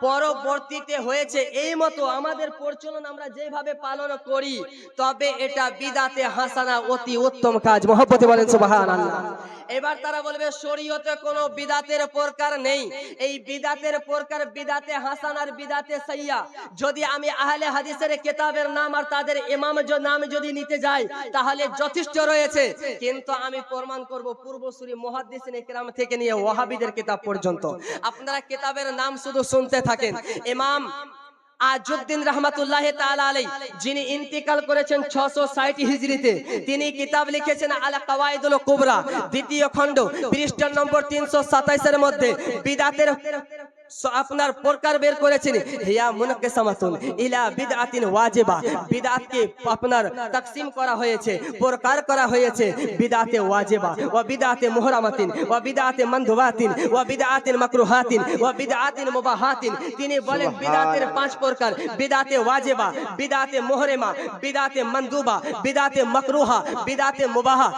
A: পরবর্তীতে হয়েছে, এই মতো আমাদের প্রচলন আমরা যেভাবে পালন করি, তবে এটা বিদআতে হাসানা, অতি উত্তম কাজ। মহব্বতে বলেন সুবহানাল্লাহ। এবার তারা বলবে শরীয়তে কোনো বিদআতের প্রকার নেই, এই বিদআতের প্রকার বিদআতে হাসানা আর বিদআতে সাইয়্যা। যদি আমি আহলে হাদিসের কিতাবের নাম আর তাদের ইমাম নাম যদি নিতে যাই তাহলে যথেষ্ট রয়েছে, কিন্তু আমি প্রমাণ করব পূর্বসূরি মুহাদ্দিসিনে কিরাম থেকে নিয়ে ওয়াহাবিদের কিতাব পর্যন্ত। আপনারা কিতাবের নাম শুধু শুনতে থাকেন। ইমাম আজউদ্দিন রহমাতুল্লাহি তাআলা আলাইহি, যিনি ইন্তিকাল করেছেন 660 হিজরিতে, তিনি কিতাব লিখেছেন আল কাওয়াইদুল কুবরা, দ্বিতীয় খণ্ড, পৃষ্ঠা নম্বর 327 এর মধ্যে বিদআতের আপনার প্রকার বের করেছেন। হিয়া মুনকাসামাতুন ইলা বিদআতিন ওয়াজিবা, বিদআতকে আপনার তাকসিম করা হয়েছে, প্রকার করা হয়েছে, বিদআতে ওয়াজিবা ওয়া বিদআতে মুহরামাতিন ওয়া বিদআতে মানদুবাতিন ওয়া বিদআতিন মাকরুহাতিন ওয়া বিদআতিন মুবাহাতিন। তিনি বলেন বিদআতের 5 প্রকার, বিদআতে ওয়াজিবা, বিদআতে মুহরিমা, বিদআতে মানদুবা, বিদআতে মাকরুহা, বিদআতে মুবাহা।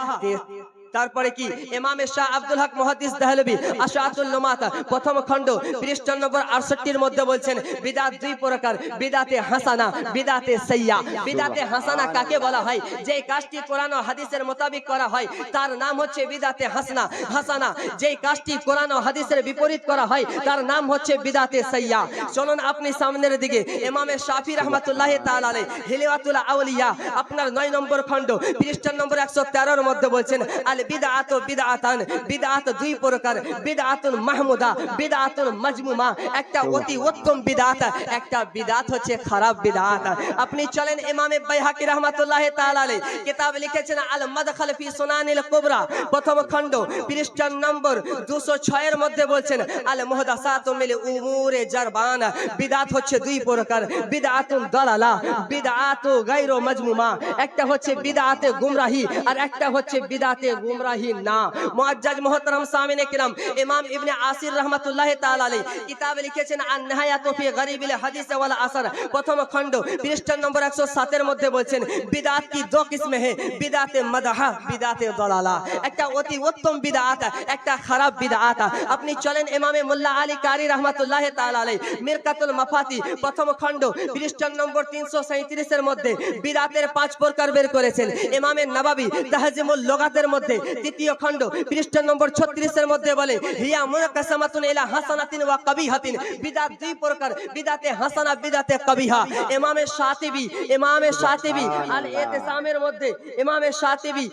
A: তারপরে কি ইমামে শাহ আব্দুল হক মুহাদ্দিস দেহলভী আশআতুল লুমাত প্রথম খণ্ড পৃষ্ঠা নম্বর 68 এর মধ্যে বলছেন বিদআত দুই প্রকার, বিদআতে হাসানা, বিদআতে সাইয়্যা। বিদআতে হাসানা কাকে বলা হয়? যে কাজটি কোরআন ও হাদিসের মোতাবেক করা হয় তার নাম হচ্ছে বিদআতে হাসানা। হাসানা যে কাজটি কোরআন ও হাদিসের বিপরীত করা হয় তার নাম হচ্ছে বিদআতে সাইয়্যা। চলুন আপনি সামনের দিকে ইমামে শাফি রাহমাতুল্লাহি তাআলা আলাইহি হিলিয়াতুল আউলিয়া আপনার 9 নম্বর খণ্ড পৃষ্ঠা নম্বর 113 এর মধ্যে বলছেন আল বিদআতু বিদআতান, বিদআত দুই প্রকার, বিদআতুন মাহমুদা, বিদআতুন মাজমুমা। একটা অতি উত্তম বিদআত, একটা বিদআত হচ্ছে খারাপ বিদআত। আপনি চলেন ইমামে বাইহাকি রাহমাতুল্লাহি তাআলা আলাইহি কিতাব লিখেছেন আল মাদখাল ফি সুনানিল কুবরা প্রথম খণ্ড পৃষ্ঠা নম্বর 206 এর মধ্যে বলছেন আল মুহদাসাতু মিল উমুরে জারবান। বিদআত হচ্ছে দুই প্রকার, বিদআতুন দালালা, বিদআতু গায়রু মাজমুমা। একটা হচ্ছে বিদআতে গুমরাহি আর একটা হচ্ছে বিদআতে গুমরাহি না। মুআজ্জাজ মুহতারাম সামিনে কিরাম, ইমাম ইবনে আসির রাহমাতুল্লাহি তাআলা আলাইহি কিতাব লিখেছেন আন নিহায়াতু ফি গরিবিল হাদিস ওয়াল আসর প্রথম খণ্ড পৃষ্ঠা নম্বর 107 এর মধ্যে বলছেন বিদআত কি দো কিসমে হে, বিদআতে মাদহা, বিদআতে দালালা। একটা অতি উত্তম বিদআত, একটা খারাপ বিদআত। আপনি চলেন ইমামে মোল্লা আলী কারি রাহমাতুল্লাহি তাআলা আলাইহি মিরকাতুল মাফাতি প্রথম খণ্ড পৃষ্ঠা নম্বর 337 এর মধ্যে বিদআতের 5 প্রকার বের করেছেন। ইমামে নববী তাহজিমুল লুগাতের মধ্যে তৃতীয় খণ্ড পৃষ্ঠা নম্বর 36 এর মধ্যে বলে হিয়া মুনকাসামাতুন ইলা হাসানাতিন ওয়া কবিহাতিন। বিদআত দুই প্রকার, বিদআতে হাসানা, বিদআতে কবিহা। ইমামে শাতিবী, ইমামে শাতিবী আল ইতিসামের মধ্যে, ইমামে শাতিবী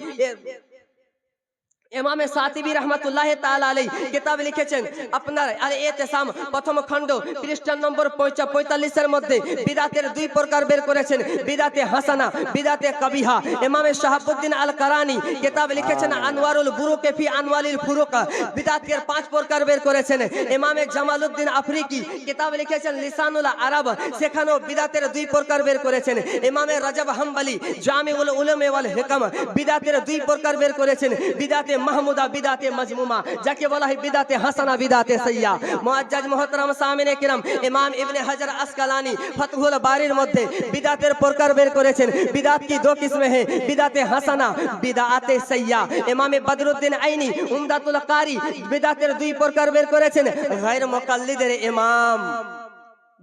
A: ইমামে সাতিবি রহমাতুল্লাহ তাআলা আলাইহি কিতাব লিখেছেন আপনার আল ইতিসাম প্রথম খণ্ড পৃষ্ঠা নম্বর 45 এর মধ্যে বিদআতের দুই প্রকার বের করেছেন, বিদআতে হাসানা, বিদআতে কবিহা। ইমামে শাহাবুদ্দিন আল কারানি কিতাব লিখেছেন আনওয়ারুল বুরুক ফি আনওয়ালিল ফুরুক, বিদআতের 5 প্রকার বের করেছেন। ইমামে জামালউদ্দিন আফ্রিকি কিতাব লিখেছেন লিসানুল আরব, সেখানেও বিদআতের দুই প্রকার বের করেছেন। ইমামে রাজব হাম্বলি জামিউল উলুম ওয়াল হিকাম বিদআতের দুই প্রকার বের করেছেন, বিদআতে মাহমুদা, বিদআতে মাজমুমা, যাকে বলা হয় বিদআতে হাসানা, বিদআতে সাইয়্যা। মুআজ্জাজ মুহতারাম সামিনে কিরাম, ইমাম ইবনে হাজার আসকালানি ফাতহুল বারির মধ্যে বিদআতের প্রকার বের করেছেন। বিদআত কি দো কিসমে है, বিদআতে হাসানা, বিদআতে সাইয়্যা। ইমামে বদরুদ্দিন আইনি উমদাতুল কারি বিদআতের দুই প্রকার বের করেছেন। গায়র মুকাল্লিদের ইমাম,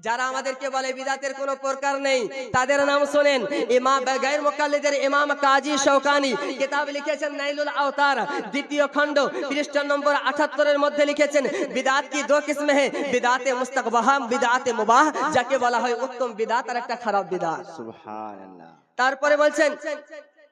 A: যারা আমাদেরকে বলে বিদআতের কোনো প্রকার নেই, তাদের নাম শুনেন। ইমাম গায়র মুকাল্লিদের ইমাম কাজী শওকানি কিতাব লিখেছেন নাইলুল আওতার দ্বিতীয় খণ্ড পৃষ্ঠা নম্বর 78 এর মধ্যে লিখেছেন বিদআত কি দো কিসমে है, বিদআতে মুস্তাকবাহ, বিদআতে মুবাহ, যাকে বলা হয় উত্তম বিদআত আর একটা খারাপ বিদআত।
B: সুবহানাল্লাহ।
A: তারপরে বলছেন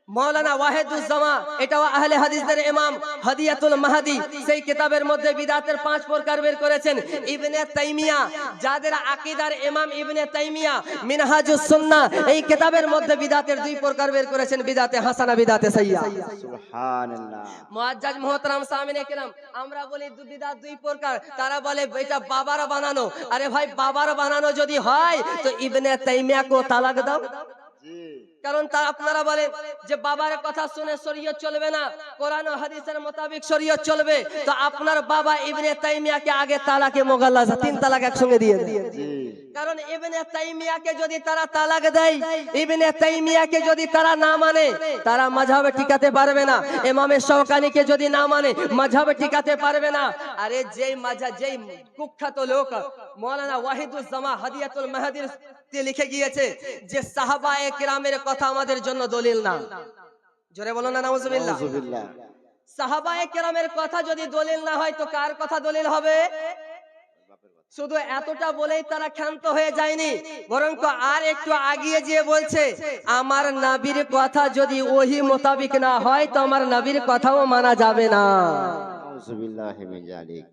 A: মৌলানা ওয়াহিদুজ্জামা, এটাও আহলে হাদিসদের ইমাম, হাদিয়াতুল মাহদি, সেই কিতাবের মধ্যে বিদআতের 5 প্রকার বের করেছেন। ইবনে তাইমিয়া, যাদের আকীদার ইমাম ইবনে তাইমিয়া মিনহাজুস সুন্নাহ, এই কিতাবের মধ্যে বিদআতের 2 প্রকার বের করেছেন, বিদআতে হাসানা, বিদআতে সাইয়্যা।
B: সুবহানাল্লাহ।
A: মুআজ্জাজ মুহতারাম সামিনে কিরাম, আমরা বলি বিদআত 2 প্রকার, তারা বলে এটা বাবার বানানো। আরে ভাই, বাবার বানানো যদি হয় তো ইবনে তাইমিয়া কো তালাক দাও।
B: জি,
A: কারণ তা আপনারা বলেন যে বাবার কথা শুনে শরীয়ত চলবে না, কোরআন ও হাদিসের মোতাবেক শরীয়ত চলবে। তো আপনার বাবা ইবনে তাইমিয়াকে আগে তালাকে মুগাল্লাজ 3 তালাক একসঙ্গে দিয়ে দেন।
B: জি,
A: কারণ ইবনে তাইমিয়াকে যদি তারা তালাক দেয়, ইবনে তাইমিয়াকে যদি তারা না মানে, তারা মাযহাবে টিকাতে পারবে না। ইমামে শওকানিকে যদি না মানে, মাযহাবে টিকাতে পারবে না। আরে যেই মাযহাব, যেই কুখ্যাত লোক মাওলানা ওয়াহিদুজ্জামা হাদিয়াতুল মাহদির লিখে গিয়েছে যে সাহাবায়ে কিরামের কথা আমাদের জন্য দলিল না। জোরে বলো না নাউজুবিল্লাহ।
B: নাউজুবিল্লাহ।
A: সাহাবায়ে কিরামের কথা যদি দলিল না হয় তো কার কথা দলিল হবে? শুধু এতটা বলেই তারা ক্ষান্ত হয়ে যায়নি, বরং আর একটু আগিয়ে যেয়ে বলছে আমার নবীর কথা যদি ওহী মোতাবিক না হয় তো আমার নবীর কথাও মানা যাবে না।
B: নাউজুবিল্লাহ মিন যালিক।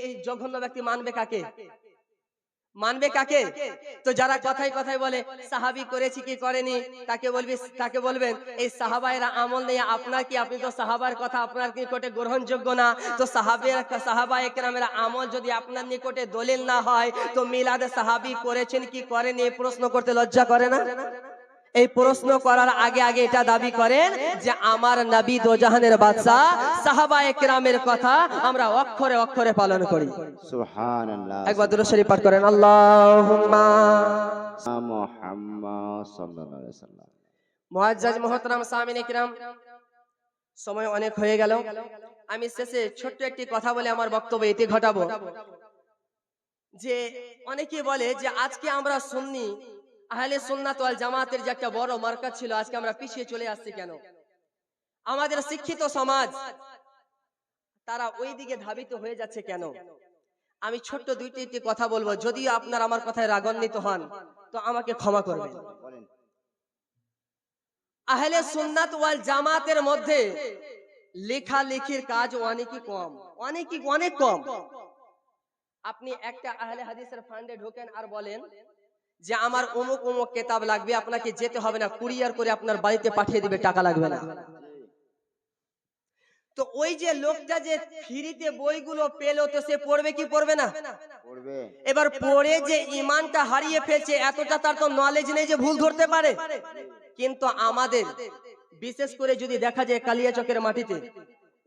A: এই জঘন্য ব্যক্তি মানবে কাকে? মানবে কাকে? তো যারা কথায় কথায় বলে সাহাবী করেছি কি করেনি, তাকে বলবেন এই সাহাবায়েরা আমল নেই আপনার কি, আপনি তো সাহাবার কথা আপনার নিকটে গ্রহণযোগ্য না। তো সাহাবায়ে কেরামের আমল যদি আপনার নিকটে দলিল না হয় তো মিলাদে সাহাবী করেছেন কি করেনি এই প্রশ্ন করতে লজ্জা করে না? এই প্রশ্ন করার আগে আগে এটা দাবি করেন যে আমার নবী দোজাহানের বাদশা, সাহাবায়ে কেরামের কথা আমরা অক্ষরে অক্ষরে পালন করি।
B: সুবহানাল্লাহ।
A: একবার দুরূদ শরীফ পাঠ করেন, আল্লাহুম্মা
B: মুহাম্মদ সাল্লাল্লাহু আলাইহি ওয়াসাল্লাম।
A: মুআজ্জাজ মুহতারাম সামিনে কিরাম, সময় অনেক হয়ে গেল। আমি শেষে ছোট্ট একটি কথা বলে আমার বক্তব্য এতে ঘটাবো যে অনেকে বলে যে আজকে আমরা সুন্নি আহলে সুন্নাত ওয়াল জামাতের যে একটা বড় মার্কাজ ছিল, আজকে আমরা পিছিয়ে চলে আসছি কেন? আমাদের শিক্ষিত সমাজ তারা ওই দিকে ধাবিত হয়ে যাচ্ছে কেন? আমি ছোট্ট দুইটি কথা বলবো, যদিও আপনারা আমার কথায় রাগান্বিত হন তো আমাকে ক্ষমা করবেন। আহলে সুন্নাত ওয়াল জামাতের মধ্যে লেখালেখির কাজ অনেক কম। আপনি একটা আহলে হাদিসের ফান্ডে ঢোকেন আর বলেন যে আমার অমুক অমুক কিতাব লাগবে, আপনাকে যেতে হবে না, কুরিয়ার করে আপনার বাড়িতে পাঠিয়ে দিবে, টাকা লাগবে না। তো ওই যে লোকটা যে ফ্রিতে বইগুলো পেলো তো সে পড়বে কি পড়বে না?
B: পড়বে।
A: এবার পড়ে যে ঈমানটা হারিয়ে ফেলছে, এতটা তার তো নলেজ নেই যে ভুল ধরতে পারে। কিন্তু আমাদের বিশেষ করে যদি দেখা যায় কালিয়াচকের মাটিতে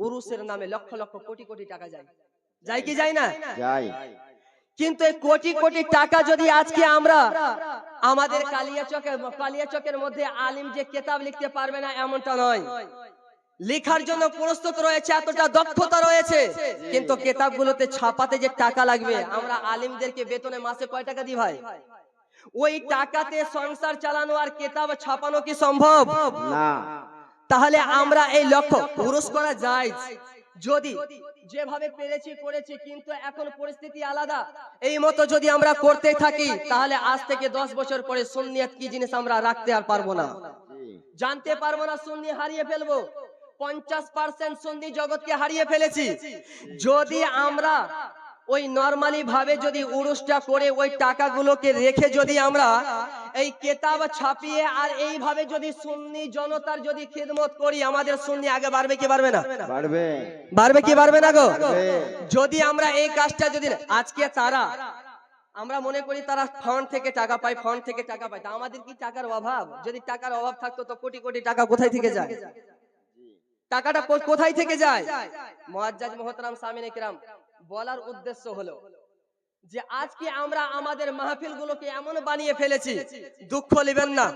A: উরুসের নামে লক্ষ লক্ষ কোটি কোটি টাকা যায় কি যায় না?
B: যাই।
A: কিন্তু এই কোটি কোটি টাকা যদি আজকে আমরা আমাদের কালিয়াচকের মধ্যে আলিম যে কিতাব লিখতে পারবে না এমনটা নয়, লেখার জন্য প্রস্তুত রয়েছে, এতটা দক্ষতা রয়েছে, কিন্তু কিতাবগুলোতে ছাপাতে যে টাকা লাগবে, আমরা আলিমদেরকে বেতনে মাসে কয় টাকা দিই ভাই? ওই টাকাতে সংসার চালানো আর কিতাব ছাপানো কি সম্ভব?
B: না।
A: তাহলে আমরা এই লক্ষ্য পুরুষ করা যায় যদি যেভাবে পেরেছি করেছি, কিন্তু এখন পরিস্থিতি আলাদা। এই মতো যদি আমরা করতে থাকি তাহলে আজ থেকে 10 বছর পরে সুন্নিয়ত কি জিনিস আমরা রাখতে আর পারবো না, জানতে পারবো না, সুন্নি হারিয়ে ফেলবো। 50% সুন্নি জগৎকে হারিয়ে ফেলেছি। যদি আমরা ওই নরমালি ভাবে যদি উরুসটা করে ওই টাকাগুলোকে রেখে যদি আমরা এই কিতাব ছাপিয়ে আর এইভাবে যদি সুন্নি জনতার যদি খিদমত করি, আমাদের সুন্নি আগে বাড়বে কি বাড়বে না?
B: বাড়বে।
A: বাড়বে কি বাড়বে না গো?
B: বাড়বে।
A: যদি আমরা এই কাজটা যদি আজকে তারা আমরা মনে করি তারা ফান্ড থেকে টাকা পায়, ফান্ড থেকে টাকা পায়, তা আমাদের কি টাকার অভাব? যদি টাকার অভাব থাকতো তো কোটি কোটি টাকা কোথায় থেকে যায়? টাকাটা কোথায় থেকে যায়? মুআজ্জাজ মুহতারাম সামিনে কিরাম, বলার উদ্দেশ্য হলো যে আজকে আমরা আমাদের মাহফিলগুলোকে এমন বানিয়ে ফেলেছি, দুঃখ নেবেন না,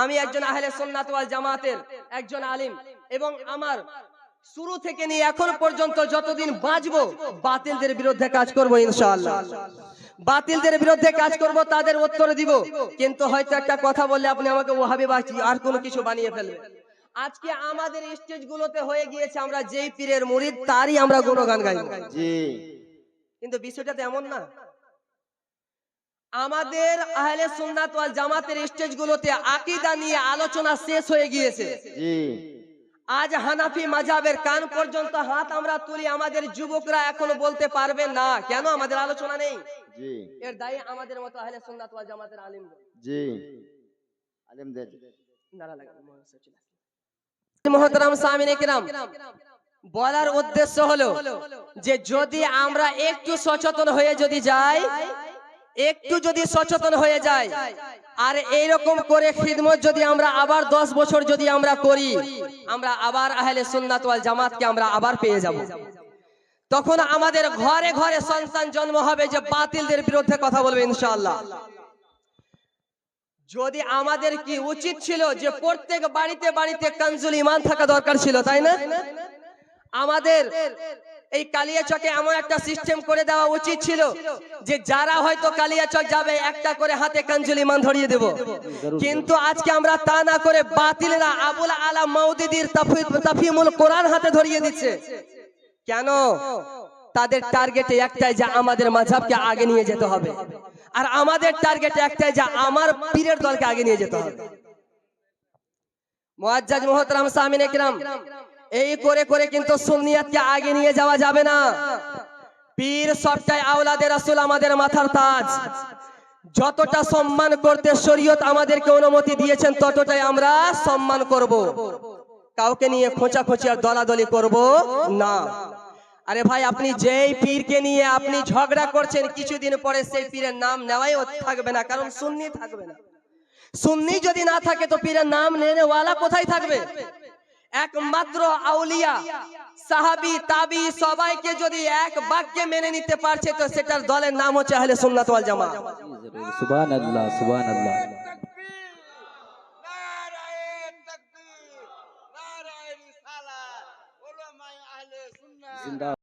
A: আমি একজন আহলে সুন্নাত ওয়াল জামাতের একজন আলিম, এবং আমার শুরু থেকে নিয়ে এখন পর্যন্ত যতদিন বাঁচবো বাতিলদের বিরুদ্ধে কাজ করব ইনশাআল্লাহ। বাতিলদের বিরুদ্ধে কাজ করব, তাদের উত্তর দিব। কিন্তু হয়তো একটা কথা বললে আপনি আমাকে ওয়াহাবি বাঁচি আর কোনো কিছু বানিয়ে ফেলবেন। আজকে আমাদের স্টেজগুলোতে হয়ে গিয়েছে আমরা যেই পীরের মুরিদ তারই আমরা গুণগান গাইব।
B: জি।
A: কিন্তু বিষয়টা তো এমন না। আমাদের আহলে সুন্নাত ওয়াল জামাতের স্টেজগুলোতে আকীদা নিয়ে আলোচনা শেষ হয়ে গিয়েছে।
B: জি।
A: আজ হানাফি মাযহাবের কান পর্যন্ত হাত আমরা তুলি, আমাদের যুবকরা এখনো বলতে পারবে না কেন আমাদের আলোচনা নেই।
B: জি।
A: এর দায়ী আমাদের মতো আহলে সুন্নাত ওয়াল জামাতের আলিমগণ।
B: জি। আলিমদের
A: নারা লাগান মুহতারাম সামিনে কিরাম, বলার উদ্দেশ্য হলো যে যদি আমরা একটু সচেতন হয়ে যদি যাই, একটু যদি সচেতন হয়ে যাই আর এইরকম করে খিদমত যদি আমরা আবার 10 বছর যদি আমরা করি, আমরা আবার আহলে সুন্নাত ওয়াল জামাতকে আমরা আবার পেয়ে যাব। তখন আমাদের ঘরে ঘরে সন্তান জন্ম হবে যে বাতিলদের বিরুদ্ধে কথা বলবে ইনশাআল্লাহ। যদি আমাদের কি উচিত ছিল যে প্রত্যেক বাড়িতে বাড়িতে কানজুল ঈমান থাকা দরকার ছিল, তাই না? আমাদের এই কালিয়াচকে এমন একটা সিস্টেম করে দেওয়া উচিত ছিল যে যারা হয়তো কালিয়াচক যাবে একটা করে হাতে কানজুল ঈমান ধরিয়ে দেব। কিন্তু আজকে আমরা তা না করে বাতিলরা আবুল আলা মাউদুদির তাফহিমুল কোরআন হাতে ধরিয়ে দিচ্ছে। কেন? তাদের টার্গেটে একটাই যে আমাদের মাযহাবকে আগে নিয়ে যেতে হবে, আর আমাদের টার্গেট একটাই যে আমার পীরের দলকে আগে নিয়ে যেতে হবে। মুআজ্জাজ মুহতারাম সামিনে কিরাম, এই করে করে কিন্তু সুন্নিয়াতকে আগে নিয়ে যাওয়া যাবে না। পীর সবটাই আওলাদে রাসূল, আমাদের মাথার তাজ। যতটা সম্মান করতে শরীয়ত আমাদেরকে অনুমতি দিয়েছেন ততটাই আমরা সম্মান করব। কাউকে নিয়ে খোঁচাখুচি আর দলাদলি করব না। আরে ভাই, আপনি যেই পীরকে নিয়ে আপনি ঝগড়া করছেন, কিছুদিন পরে সেই পীরের নাম নেওয়াই থাকবে না, কারণ সুন্নি থাকবে না। সুন্নি যদি না থাকে তো পীরের নাম নেওয়ালা কোথায় থাকবে? একমাত্র আউলিয়া, সাহাবী, তাবি সবাইকে যদি এক বাক্যে মেনে নিতে পারছে তো সেটার দলের নাম হচ্ছে আহলে সুন্নাত ওয়াল জামাত।
C: সুবহানাল্লাহ, সুবহানাল্লাহ।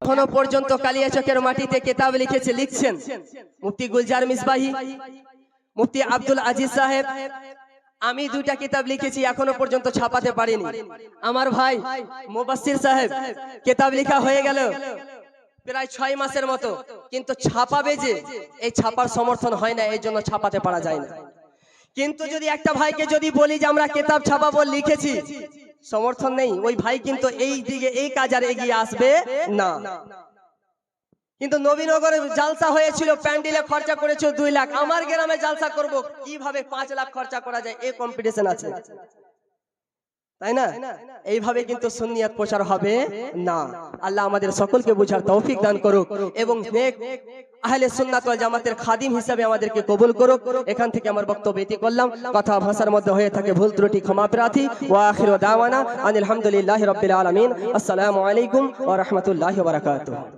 A: এখনো পর্যন্ত কালিয়াচকের মাটিতে কিতাব লিখছেন মুফতি গুলজার মিসবাহি, মুফতি আব্দুল আজিজ সাহেব। আমি 2টা কিতাব লিখেছি, এখনো পর্যন্ত ছাপাতে পারিনি। আমার ভাই মুবাসসির সাহেব কিতাব লেখা হয়ে গেল প্রায় 6 মাসের মতো, কিন্তু ছাপাবে যে এই ছাপার সমর্থন হয় না, এই জন্য ছাপাতে পারা যায় না। কিন্তু যদি একটা ভাইকে যদি বলি যে আমরা কিতাব ছাপাবো, লিখেছি, সমর্থন নেই, ওই ভাই কিন্তু এই দিকে এই কাজ আর এগিয়ে আসবে না। কিন্তু নবীনগরে জালসা হয়েছিল, প্যান্ডেলে খরচা করেছে 2 লাখ। আমার গ্রামে জালসা করব, কিভাবে 5 লাখ খরচা করা যায় এই কম্পিটিশন আছে, তাই না? এইভাবে কিন্তু সুন্নিয়াত প্রচার হবে না। আল্লাহ আমাদের সকলকে বুঝার তৌফিক দান করুক এবং নেক আহলে সুন্নাত ওয়াল জামাতের খাদিম হিসেবে আমাদেরকে কবুল করুক। এখান থেকে আমার বক্তব্য এটি করলাম। কথা ভাষার মধ্যে হয়ে থাকে ভুল ত্রুটি ক্ষমা প্রার্থী। ওয়া আখিরু দাওয়ানা আনিল হামদুলিল্লাহি রাব্বিল আলামিন। আসসালামু আলাইকুম ওয়া রাহমাতুল্লাহি ওয়া বারাকাতুহু।